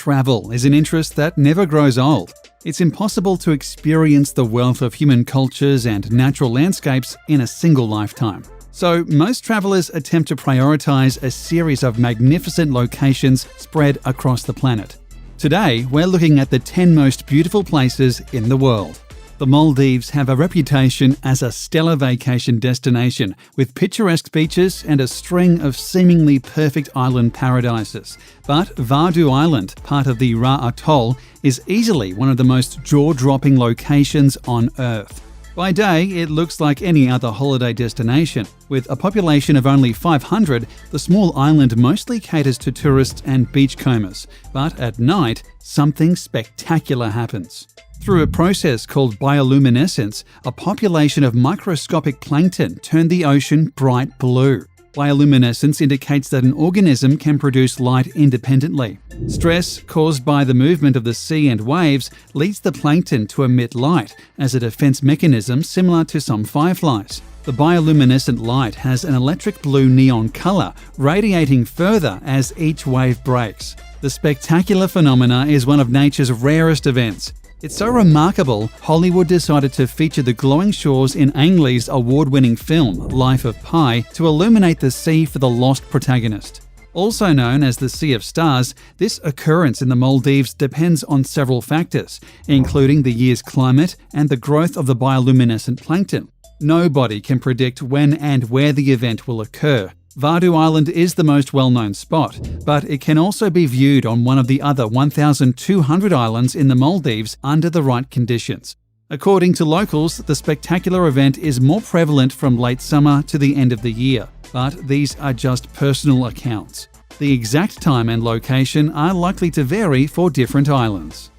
Travel is an interest that never grows old. It's impossible to experience the wealth of human cultures and natural landscapes in a single lifetime. So most travelers attempt to prioritize a series of magnificent locations spread across the planet. Today, we're looking at the 10 most beautiful places in the world. The Maldives have a reputation as a stellar vacation destination with picturesque beaches and a string of seemingly perfect island paradises. But Vadu Island, part of the Ra Atoll, is easily one of the most jaw-dropping locations on Earth. By day, it looks like any other holiday destination. With a population of only 500, the small island mostly caters to tourists and beachcombers. But at night, something spectacular happens. Through a process called bioluminescence, a population of microscopic plankton turn the ocean bright blue. Bioluminescence indicates that an organism can produce light independently. Stress caused by the movement of the sea and waves leads the plankton to emit light as a defense mechanism similar to some fireflies. The bioluminescent light has an electric blue neon color, radiating further as each wave breaks. The spectacular phenomena is one of nature's rarest events. It's so remarkable, Hollywood decided to feature the glowing shores in Ang Lee's award-winning film, Life of Pi, to illuminate the sea for the lost protagonist. Also known as the Sea of Stars, this occurrence in the Maldives depends on several factors, including the year's climate and the growth of the bioluminescent plankton. Nobody can predict when and where the event will occur. Vadu Island is the most well-known spot, but it can also be viewed on one of the other 1,200 islands in the Maldives under the right conditions. According to locals, the spectacular event is more prevalent from late summer to the end of the year, but these are just personal accounts. The exact time and location are likely to vary for different islands.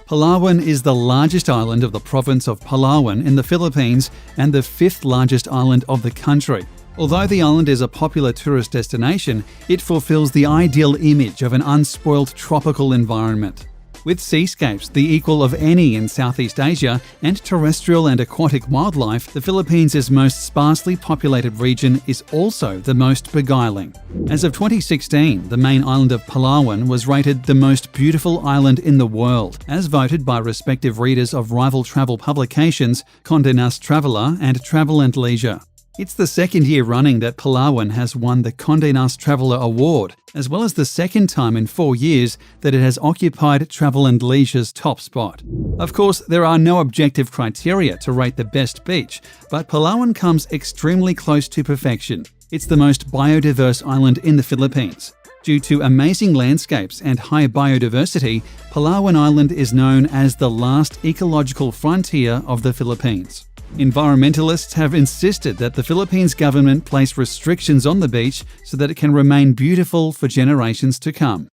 Palawan is the largest island of the province of Palawan in the Philippines and the fifth largest island of the country. Although the island is a popular tourist destination, it fulfills the ideal image of an unspoiled tropical environment. With seascapes the equal of any in Southeast Asia and terrestrial and aquatic wildlife, the Philippines' most sparsely populated region is also the most beguiling. As of 2016, the main island of Palawan was rated the most beautiful island in the world, as voted by respective readers of rival travel publications Condé Nast Traveler and Travel and Leisure. It's the second year running that Palawan has won the Condé Nast Traveler Award, as well as the second time in 4 years that it has occupied Travel and Leisure's top spot. Of course, there are no objective criteria to rate the best beach, but Palawan comes extremely close to perfection. It's the most biodiverse island in the Philippines. Due to amazing landscapes and high biodiversity, Palawan Island is known as the last ecological frontier of the Philippines. Environmentalists have insisted that the Philippines government place restrictions on the beach so that it can remain beautiful for generations to come.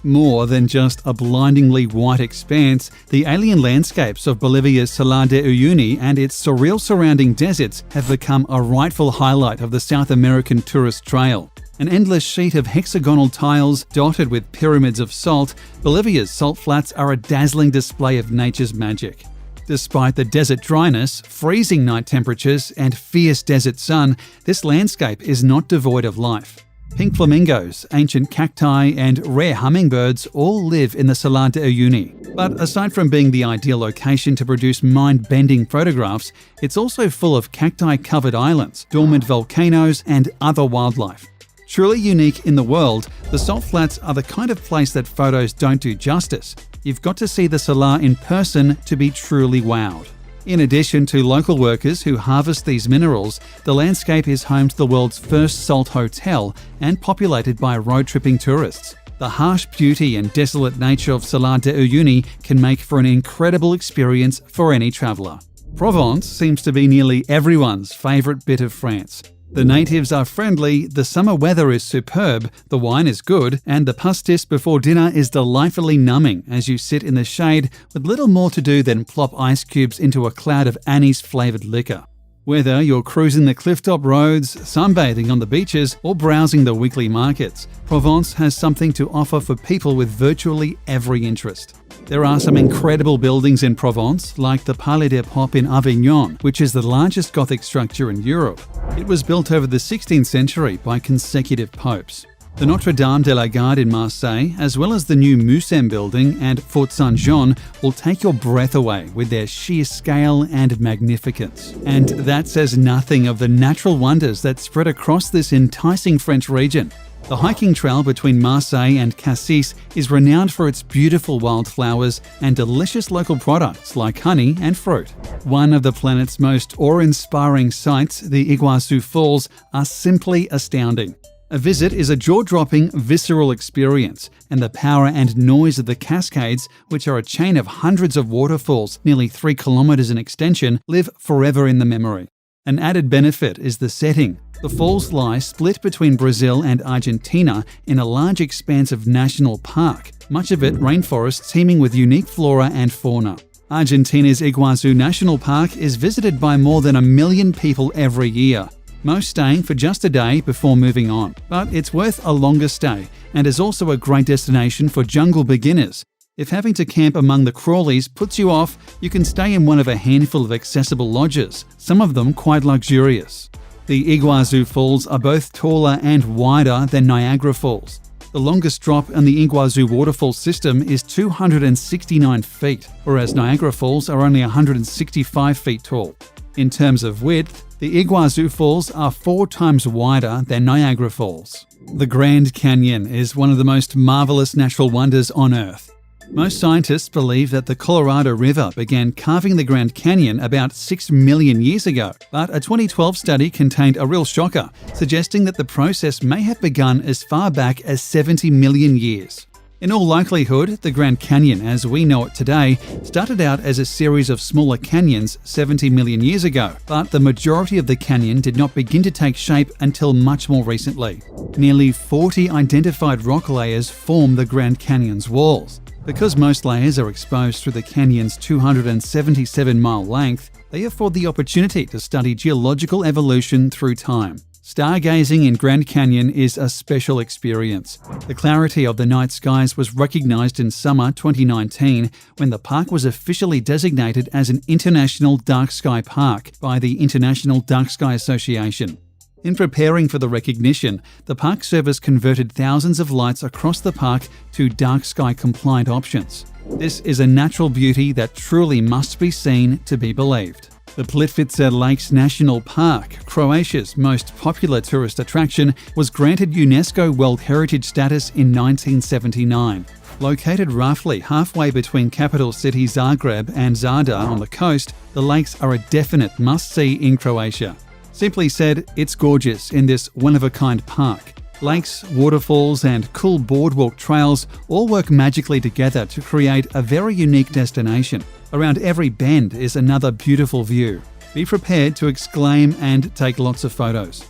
More than just a blindingly white expanse, the alien landscapes of Bolivia's Salar de Uyuni and its surreal surrounding deserts have become a rightful highlight of the South American tourist trail. An endless sheet of hexagonal tiles dotted with pyramids of salt, Bolivia's salt flats are a dazzling display of nature's magic. Despite the desert dryness, freezing night temperatures, and fierce desert sun, this landscape is not devoid of life. Pink flamingos, ancient cacti, and rare hummingbirds all live in the Salar de Uyuni. But aside from being the ideal location to produce mind-bending photographs, it's also full of cacti-covered islands, dormant volcanoes, and other wildlife. Truly unique in the world, the salt flats are the kind of place that photos don't do justice. You've got to see the Salar in person to be truly wowed. In addition to local workers who harvest these minerals, the landscape is home to the world's first salt hotel and populated by road-tripping tourists. The harsh beauty and desolate nature of Salar de Uyuni can make for an incredible experience for any traveller. Provence seems to be nearly everyone's favourite bit of France. The natives are friendly, the summer weather is superb, the wine is good, and the pastis before dinner is delightfully numbing as you sit in the shade with little more to do than plop ice cubes into a cloud of anise-flavoured liquor. Whether you're cruising the clifftop roads, sunbathing on the beaches, or browsing the weekly markets, Provence has something to offer for people with virtually every interest. There are some incredible buildings in Provence, like the Palais des Papes in Avignon, which is the largest Gothic structure in Europe. It was built over the 16th century by consecutive popes. The Notre Dame de la Garde in Marseille, as well as the new Mucem building and Fort Saint-Jean, will take your breath away with their sheer scale and magnificence. And that says nothing of the natural wonders that spread across this enticing French region. The hiking trail between Marseille and Cassis is renowned for its beautiful wildflowers and delicious local products like honey and fruit. One of the planet's most awe-inspiring sights, the Iguazu Falls, are simply astounding. A visit is a jaw-dropping, visceral experience, and the power and noise of the cascades, which are a chain of hundreds of waterfalls nearly 3 kilometers in extension, live forever in the memory. An added benefit is the setting. The falls lie split between Brazil and Argentina in a large expanse of national park, much of it rainforest teeming with unique flora and fauna. Argentina's Iguazu National Park is visited by more than 1 million people every year, most staying for just a day before moving on. But it's worth a longer stay and is also a great destination for jungle beginners. If having to camp among the crawlies puts you off, you can stay in one of a handful of accessible lodges, some of them quite luxurious. The Iguazu Falls are both taller and wider than Niagara Falls. The longest drop in the Iguazu waterfall system is 269 feet, whereas Niagara Falls are only 165 feet tall. In terms of width, the Iguazu Falls are 4 times wider than Niagara Falls. The Grand Canyon is one of the most marvelous natural wonders on Earth. Most scientists believe that the Colorado River began carving the Grand Canyon about 6 million years ago, but a 2012 study contained a real shocker, suggesting that the process may have begun as far back as 70 million years. In all likelihood, the Grand Canyon, as we know it today, started out as a series of smaller canyons 70 million years ago, but the majority of the canyon did not begin to take shape until much more recently. Nearly 40 identified rock layers form the Grand Canyon's walls. Because most layers are exposed through the canyon's 277-mile length, they afford the opportunity to study geological evolution through time. Stargazing in Grand Canyon is a special experience. The clarity of the night skies was recognized in summer 2019 when the park was officially designated as an International Dark Sky Park by the International Dark Sky Association. In preparing for the recognition, the Park Service converted thousands of lights across the park to dark sky compliant options. This is a natural beauty that truly must be seen to be believed. The Plitvice Lakes National Park, Croatia's most popular tourist attraction, was granted UNESCO World Heritage status in 1979. Located roughly halfway between capital city Zagreb and Zadar on the coast, the lakes are a definite must-see in Croatia. Simply said, it's gorgeous in this one-of-a-kind park. Lakes, waterfalls, and cool boardwalk trails all work magically together to create a very unique destination. Around every bend is another beautiful view. Be prepared to exclaim and take lots of photos.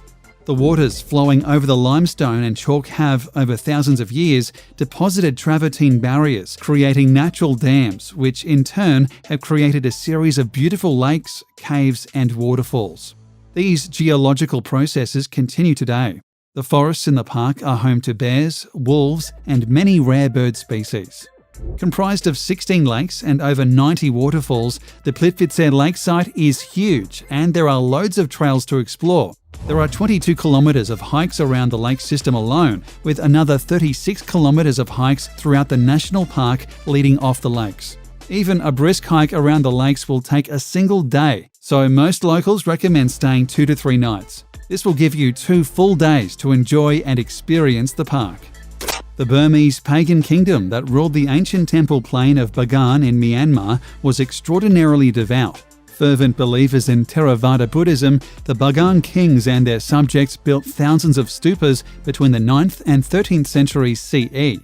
The waters flowing over the limestone and chalk have, over thousands of years, deposited travertine barriers, creating natural dams, which in turn have created a series of beautiful lakes, caves, and waterfalls. These geological processes continue today. The forests in the park are home to bears, wolves, and many rare bird species. Comprised of 16 lakes and over 90 waterfalls, the Plitvice Lake site is huge and there are loads of trails to explore. There are 22 kilometres of hikes around the lake system alone, with another 36 kilometres of hikes throughout the national park leading off the lakes. Even a brisk hike around the lakes will take a single day, so most locals recommend staying 2 to 3 nights. This will give you 2 full days to enjoy and experience the park. The Burmese pagan kingdom that ruled the ancient temple plain of Bagan in Myanmar was extraordinarily devout. Fervent believers in Theravada Buddhism, the Bagan kings and their subjects built thousands of stupas between the 9th and 13th centuries CE.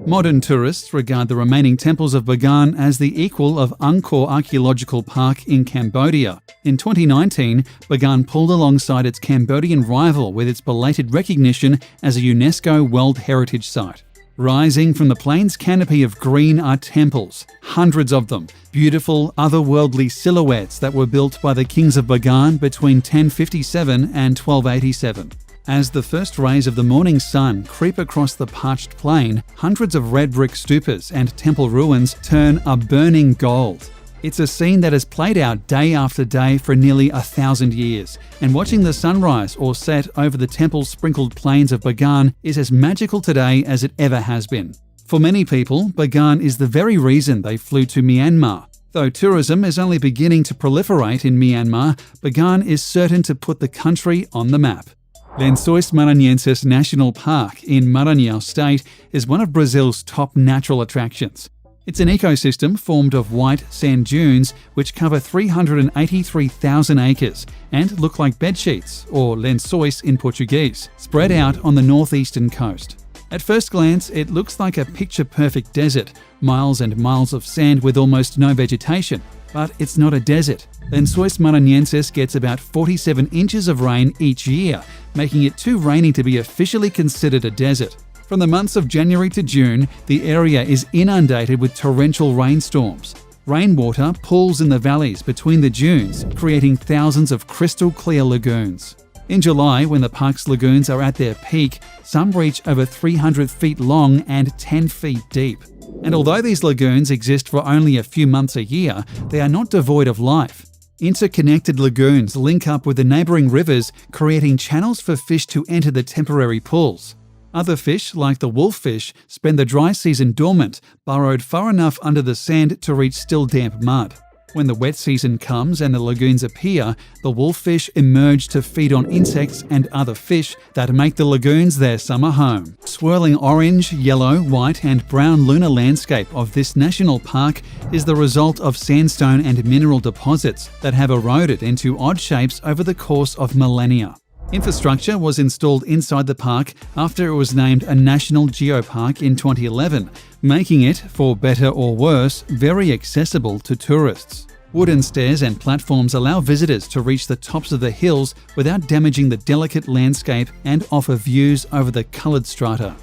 Modern tourists regard the remaining temples of Bagan as the equal of Angkor Archaeological Park in Cambodia. In 2019, Bagan pulled alongside its Cambodian rival with its belated recognition as a UNESCO World Heritage Site. Rising from the plain's canopy of green are temples, hundreds of them, beautiful, otherworldly silhouettes that were built by the kings of Bagan between 1057 and 1287. As the first rays of the morning sun creep across the parched plain, hundreds of red brick stupas and temple ruins turn a burning gold. It's a scene that has played out day after day for nearly 1,000 years, and watching the sunrise or set over the temple-sprinkled plains of Bagan is as magical today as it ever has been. For many people, Bagan is the very reason they flew to Myanmar. Though tourism is only beginning to proliferate in Myanmar, Bagan is certain to put the country on the map. Lençóis Maranhenses National Park in Maranhão State is one of Brazil's top natural attractions. It's an ecosystem formed of white sand dunes which cover 383,000 acres and look like bedsheets, or lençóis in Portuguese, spread out on the northeastern coast. At first glance, it looks like a picture-perfect desert, miles and miles of sand with almost no vegetation. But it's not a desert. Lençóis Maranhenses gets about 47 inches of rain each year, making it too rainy to be officially considered a desert. From the months of January to June, the area is inundated with torrential rainstorms. Rainwater pools in the valleys between the dunes, creating thousands of crystal-clear lagoons. In July, when the park's lagoons are at their peak, some reach over 300 feet long and 10 feet deep. And although these lagoons exist for only a few months a year, they are not devoid of life. Interconnected lagoons link up with the neighbouring rivers, creating channels for fish to enter the temporary pools. Other fish, like the wolffish, spend the dry season dormant, burrowed far enough under the sand to reach still damp mud. When the wet season comes and the lagoons appear, the wolffish emerge to feed on insects and other fish that make the lagoons their summer home. Swirling orange, yellow, white and brown lunar landscape of this national park is the result of sandstone and mineral deposits that have eroded into odd shapes over the course of millennia. Infrastructure was installed inside the park after it was named a National Geopark in 2011, making it, for better or worse, very accessible to tourists. Wooden stairs and platforms allow visitors to reach the tops of the hills without damaging the delicate landscape and offer views over the coloured strata.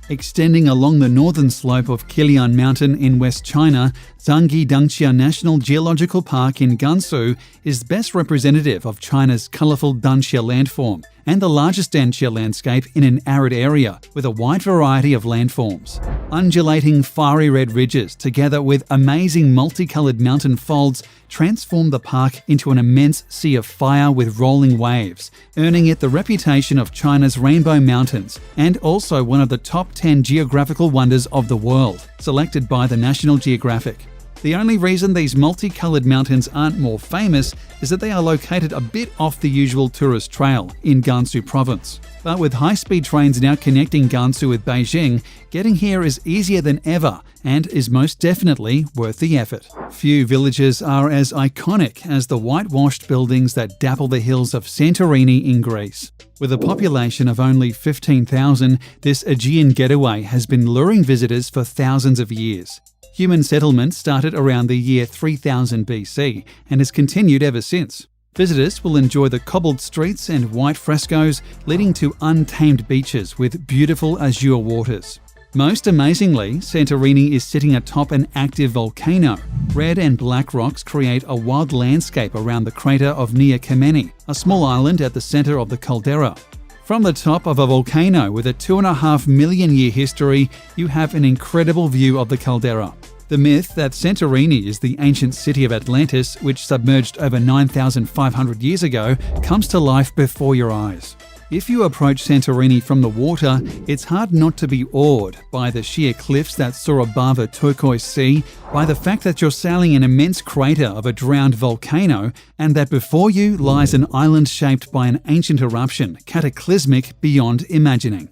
Extending along the northern slope of Qilian Mountain in West China, Zhangyi Dangxia National Geological Park in Gansu is best representative of China's colourful Dangxia landform and the largest Dangxia landscape in an arid area with a wide variety of landforms. Undulating fiery red ridges together with amazing multicoloured mountain folds transform the park into an immense sea of fire with rolling waves, earning it the reputation of China's Rainbow Mountains and also one of the top 10 geographical wonders of the world, selected by the National Geographic. The only reason these multicoloured mountains aren't more famous is that they are located a bit off the usual tourist trail in Gansu province. But with high-speed trains now connecting Gansu with Beijing, getting here is easier than ever and is most definitely worth the effort. Few villages are as iconic as the whitewashed buildings that dapple the hills of Santorini in Greece. With a population of only 15,000, this Aegean getaway has been luring visitors for thousands of years. Human settlement started around the year 3000 BC and has continued ever since. Visitors will enjoy the cobbled streets and white frescoes leading to untamed beaches with beautiful azure waters. Most amazingly, Santorini is sitting atop an active volcano. Red and black rocks create a wild landscape around the crater of Nea Kameni, a small island at the centre of the caldera. From the top of a volcano with a 2.5 million year history, you have an incredible view of the caldera. The myth that Santorini is the ancient city of Atlantis, which submerged over 9,500 years ago, comes to life before your eyes. If you approach Santorini from the water, it's hard not to be awed by the sheer cliffs that soar above a turquoise sea, by the fact that you're sailing an immense crater of a drowned volcano, and that before you lies an island shaped by an ancient eruption, cataclysmic beyond imagining.